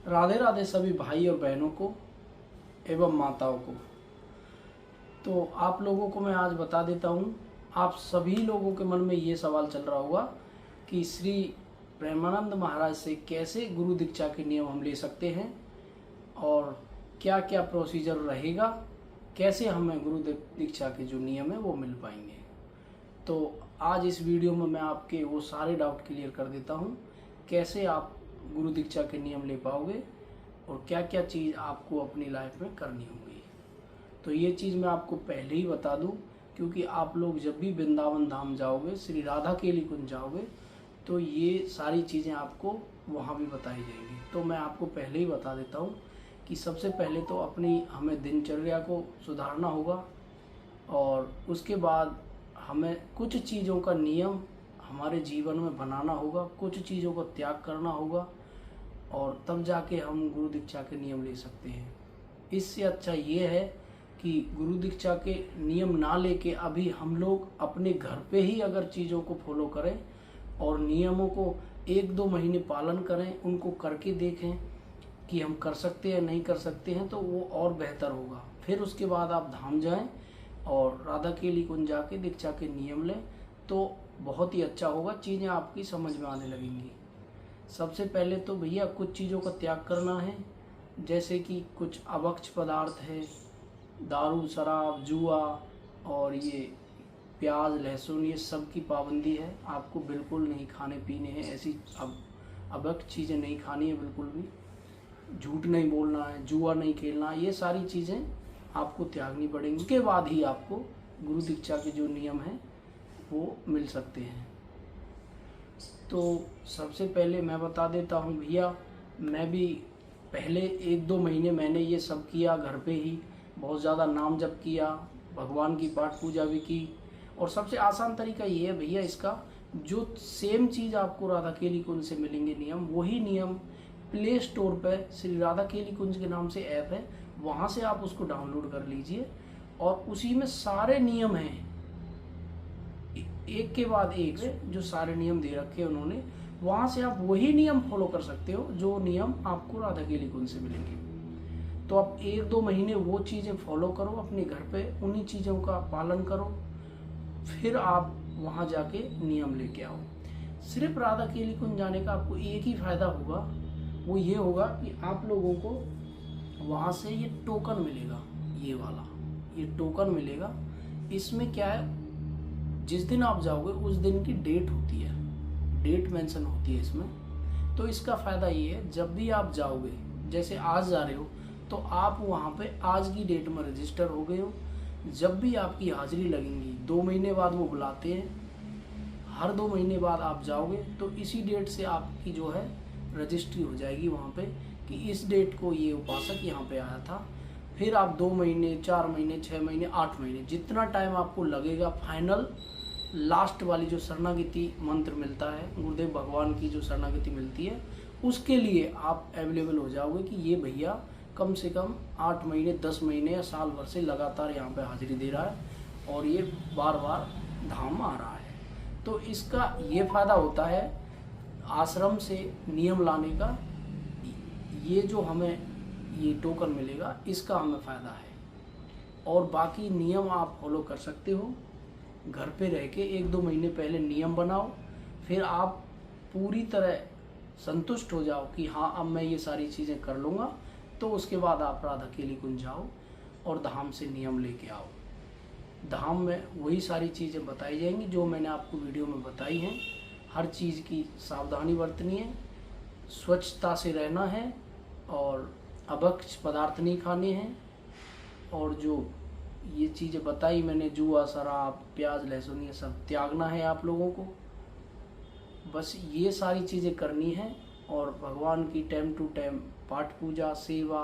राधे राधे सभी भाई और बहनों को एवं माताओं को। तो आप लोगों को मैं आज बता देता हूँ, आप सभी लोगों के मन में ये सवाल चल रहा होगा कि श्री प्रेमानंद महाराज से कैसे गुरु दीक्षा के नियम हम ले सकते हैं और क्या क्या प्रोसीजर रहेगा, कैसे हमें गुरु दीक्षा के जो नियम है वो मिल पाएंगे। तो आज इस वीडियो में मैं आपके वो सारे डाउट क्लियर कर देता हूँ, कैसे आप गुरु दीक्षा के नियम ले पाओगे और क्या क्या चीज़ आपको अपनी लाइफ में करनी होगी। तो ये चीज़ मैं आपको पहले ही बता दूं, क्योंकि आप लोग जब भी वृंदावन धाम जाओगे, श्री राधा केली कुंज जाओगे, तो ये सारी चीज़ें आपको वहाँ भी बताई जाएंगी। तो मैं आपको पहले ही बता देता हूँ कि सबसे पहले तो अपनी हमें दिनचर्या को सुधारना होगा और उसके बाद हमें कुछ चीज़ों का नियम हमारे जीवन में बनाना होगा, कुछ चीज़ों को त्याग करना होगा और तब जाके हम गुरु दीक्षा के नियम ले सकते हैं। इससे अच्छा ये है कि गुरु दीक्षा के नियम ना लेके अभी हम लोग अपने घर पे ही अगर चीज़ों को फॉलो करें और नियमों को 1-2 महीने पालन करें, उनको करके देखें कि हम कर सकते हैं नहीं कर सकते हैं, तो वो और बेहतर होगा। फिर उसके बाद आप धाम जाएं और राधा केली कुंज जाके दीक्षा के नियम लें, तो बहुत ही अच्छा होगा, चीज़ें आपकी समझ में आने लगेंगी। सबसे पहले तो भैया कुछ चीज़ों का त्याग करना है, जैसे कि कुछ अभक्ष पदार्थ है, दारू, शराब, जुआ और ये प्याज, लहसुन, ये सब की पाबंदी है। आपको बिल्कुल नहीं खाने पीने हैं, ऐसी अभक्ष चीज़ें नहीं खानी है बिल्कुल भी। झूठ नहीं बोलना है, जुआ नहीं खेलना, ये सारी चीज़ें आपको त्यागनी पड़ेंगी। उसके बाद ही आपको गुरु दीक्षा के जो नियम हैं वो मिल सकते हैं। तो सबसे पहले मैं बता देता हूँ भैया, मैं भी पहले 1-2 महीने मैंने ये सब किया, घर पे ही बहुत ज़्यादा नाम जप किया, भगवान की पाठ पूजा भी की। और सबसे आसान तरीका ये है भैया इसका, जो सेम चीज़ आपको राधा केली कुंज से मिलेंगे नियम, वही नियम प्ले स्टोर पर श्री राधा केली कुंज के नाम से ऐप है, वहाँ से आप उसको डाउनलोड कर लीजिए और उसी में सारे नियम हैं, एक के बाद एक जो सारे नियम दे रखे हैं उन्होंने, वहाँ से आप वही नियम फॉलो कर सकते हो जो नियम आपको राधा केली कुंज से मिलेंगे। तो आप 1-2 महीने वो चीज़ें फॉलो करो अपने घर पे, उन्हीं चीज़ों का पालन करो, फिर आप वहाँ जाके नियम लेके आओ। सिर्फ राधा केली कुंज जाने का आपको एक ही फायदा होगा, वो ये होगा कि आप लोगों को वहाँ से ये टोकन मिलेगा, ये वाला ये टोकन मिलेगा। इसमें क्या है, जिस दिन आप जाओगे उस दिन की डेट होती है, डेट मेंशन होती है इसमें। तो इसका फ़ायदा ये है, जब भी आप जाओगे, जैसे आज जा रहे हो तो आप वहाँ पे आज की डेट में रजिस्टर हो गए हो। जब भी आपकी हाजिरी लगेंगी, 2 महीने बाद वो बुलाते हैं, हर 2 महीने बाद आप जाओगे तो इसी डेट से आपकी जो है रजिस्ट्री हो जाएगी वहाँ पे कि इस डेट को ये उपासक यहाँ पे आया था। फिर आप 2 महीने, 4 महीने, 6 महीने, 8 महीने, जितना टाइम आपको लगेगा, फाइनल लास्ट वाली जो शरणागति मंत्र मिलता है, गुरुदेव भगवान की जो शरणागति मिलती है, उसके लिए आप अवेलेबल हो जाओगे कि ये भैया कम से कम 8 महीने, 10 महीने या साल भर से लगातार यहाँ पे हाजिरी दे रहा है और ये बार बार धाम आ रहा है। तो इसका ये फ़ायदा होता है आश्रम से नियम लाने का, ये जो हमें ये टोकन मिलेगा इसका हमें फ़ायदा है। और बाकी नियम आप फॉलो कर सकते हो घर पे रह के। 1-2 महीने पहले नियम बनाओ, फिर आप पूरी तरह संतुष्ट हो जाओ कि हाँ अब मैं ये सारी चीज़ें कर लूँगा, तो उसके बाद आप राधा केली कुंज जाओ और धाम से नियम लेके आओ। धाम में वही सारी चीज़ें बताई जाएंगी जो मैंने आपको वीडियो में बताई हैं। हर चीज़ की सावधानी बरतनी है, स्वच्छता से रहना है और अभक्ष पदार्थ नहीं खाने हैं, और जो ये चीज़ें बताई मैंने, जुआ, शराब, प्याज, लहसुन, ये सब त्यागना है आप लोगों को। बस ये सारी चीज़ें करनी है और भगवान की टाइम टू टाइम पाठ पूजा, सेवा,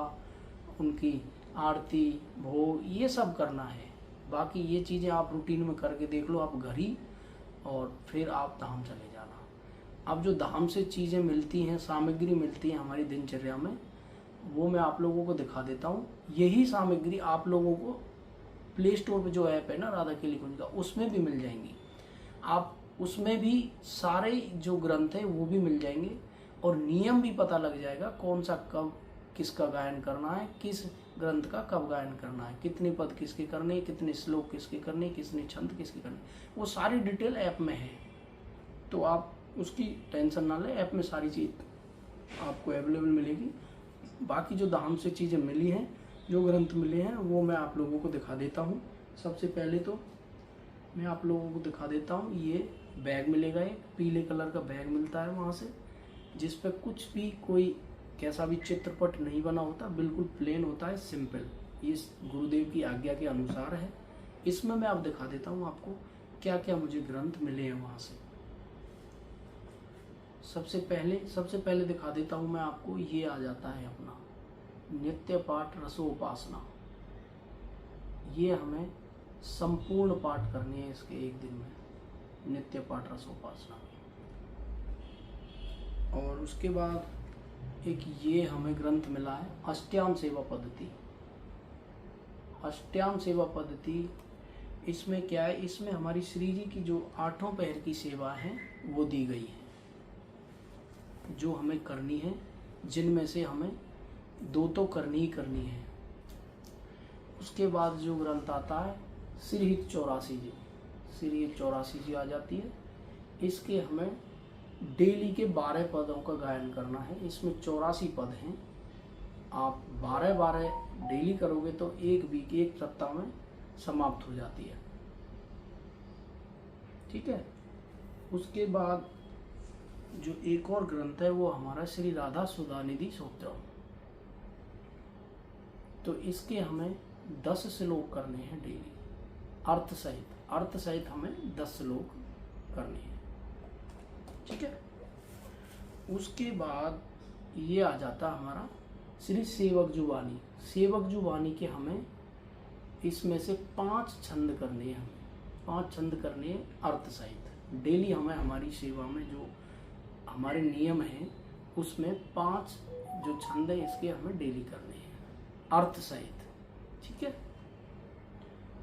उनकी आरती, भोग, ये सब करना है। बाकी ये चीज़ें आप रूटीन में करके देख लो आप घर ही, और फिर आप धाम चले जाना। अब जो धाम से चीज़ें मिलती हैं, सामग्री मिलती है हमारी दिनचर्या में, वो मैं आप लोगों को दिखा देता हूँ। यही सामग्री आप लोगों को प्ले स्टोर पे जो ऐप है ना राधा केली कुंज का, उसमें भी मिल जाएंगी। आप उसमें भी सारे जो ग्रंथ हैं वो भी मिल जाएंगे। और नियम भी पता लग जाएगा, कौन सा कब किसका गायन करना है, किस ग्रंथ का कब गायन करना है, कितने पद किसके करने, कितने श्लोक किसके करने, कितने छंद किसके करने, वो सारी डिटेल ऐप में है। तो आप उसकी टेंशन ना लें, ऐप में सारी चीज़ आपको अवेलेबल मिलेगी। बाकी जो दाम से चीज़ें मिली हैं, जो ग्रंथ मिले हैं, वो मैं आप लोगों को दिखा देता हूँ। सबसे पहले तो मैं आप लोगों को दिखा देता हूँ, ये बैग मिलेगा, एक पीले कलर का बैग मिलता है वहाँ से, जिस पे कुछ भी कोई कैसा भी चित्रपट नहीं बना होता, बिल्कुल प्लेन होता है, सिंपल। ये गुरुदेव की आज्ञा के अनुसार है। इसमें मैं आप दिखा देता हूँ आपको क्या क्या मुझे ग्रंथ मिले हैं वहाँ से। सबसे पहले दिखा देता हूँ मैं आपको, ये आ जाता है अपना नित्य पाठ रसोपासना। ये हमें संपूर्ण पाठ करनी है इसके एक दिन में, नित्य पाठ रसोपासना। और उसके बाद एक ये हमें ग्रंथ मिला है अष्टांग सेवा पद्धति। अष्टांग सेवा पद्धति, इसमें क्या है, इसमें हमारी श्री जी की जो 8 पहर की सेवा है वो दी गई है, जो हमें करनी है, जिनमें से हमें 2 तो करनी ही करनी है। उसके बाद जो ग्रंथ आता है श्रीहित 84 जी, श्रीहित 84 जी आ जाती है। इसके हमें डेली के 12 पदों का गायन करना है। इसमें 84 पद हैं। आप 12 डेली करोगे तो एक सप्ताह में समाप्त हो जाती है। ठीक है। उसके बाद जो एक और ग्रंथ है वो हमारा श्री राधा सुधानिधि स्तोत्रम। तो इसके हमें 10 श्लोक करने हैं डेली, अर्थ सहित हमें 10 श्लोक करने हैं। ठीक है। उसके बाद ये आ जाता हमारा श्री सेवक जुबानी। सेवक जुबानी के हमें इसमें से 5 छंद करने हैं, 5 छंद करने हैं अर्थ सहित। डेली हमें हमारी सेवा में जो हमारे नियम हैं उसमें 5 जो छंद है इसके हमें डेली करने हैं अर्थ सहित। ठीक है।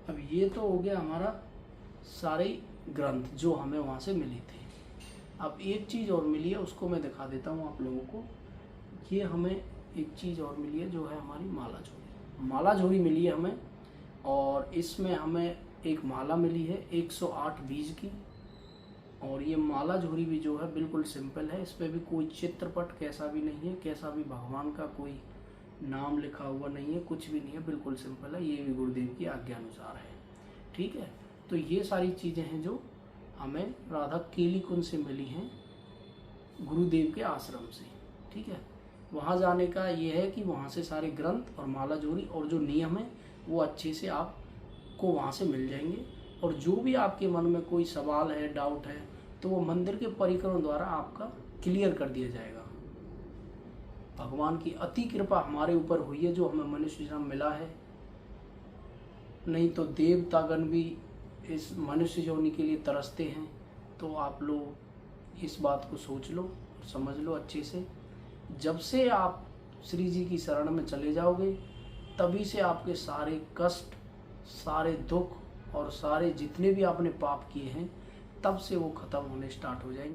अब ये तो हो गया हमारा सारे ग्रंथ जो हमें वहाँ से मिले थे। अब एक चीज़ और मिली है, उसको मैं दिखा देता हूँ आप लोगों को। ये हमें एक चीज़ और मिली है जो है हमारी माला झोरी। माला झोरी मिली है हमें, और इसमें हमें एक माला मिली है 108 बीज की। और ये माला झोरी भी जो है बिल्कुल सिंपल है, इस पर भी कोई चित्रपट कैसा भी नहीं है, कैसा भी भगवान का कोई नाम लिखा हुआ नहीं है, कुछ भी नहीं है, बिल्कुल सिंपल है। ये भी गुरुदेव की आज्ञा अनुसार है। ठीक है। तो ये सारी चीज़ें हैं जो हमें राधा केली कुंज से मिली हैं, गुरुदेव के आश्रम से। ठीक है। वहाँ जाने का ये है कि वहाँ से सारे ग्रंथ और माला झोरी और जो नियम है वो अच्छे से आपको वहाँ से मिल जाएंगे। और जो भी आपके मन में कोई सवाल है, डाउट है, तो वो मंदिर के परिकरों द्वारा आपका क्लियर कर दिया जाएगा। भगवान की अति कृपा हमारे ऊपर हुई है जो हमें मनुष्य जन्म मिला है, नहीं तो देवतागण भी इस मनुष्य योनि के लिए तरसते हैं। तो आप लोग इस बात को सोच लो, समझ लो अच्छे से। जब से आप श्री जी की शरण में चले जाओगे तभी से आपके सारे कष्ट, सारे दुख और सारे जितने भी आपने पाप किए हैं तब से वो खत्म होने स्टार्ट हो जाएंगे।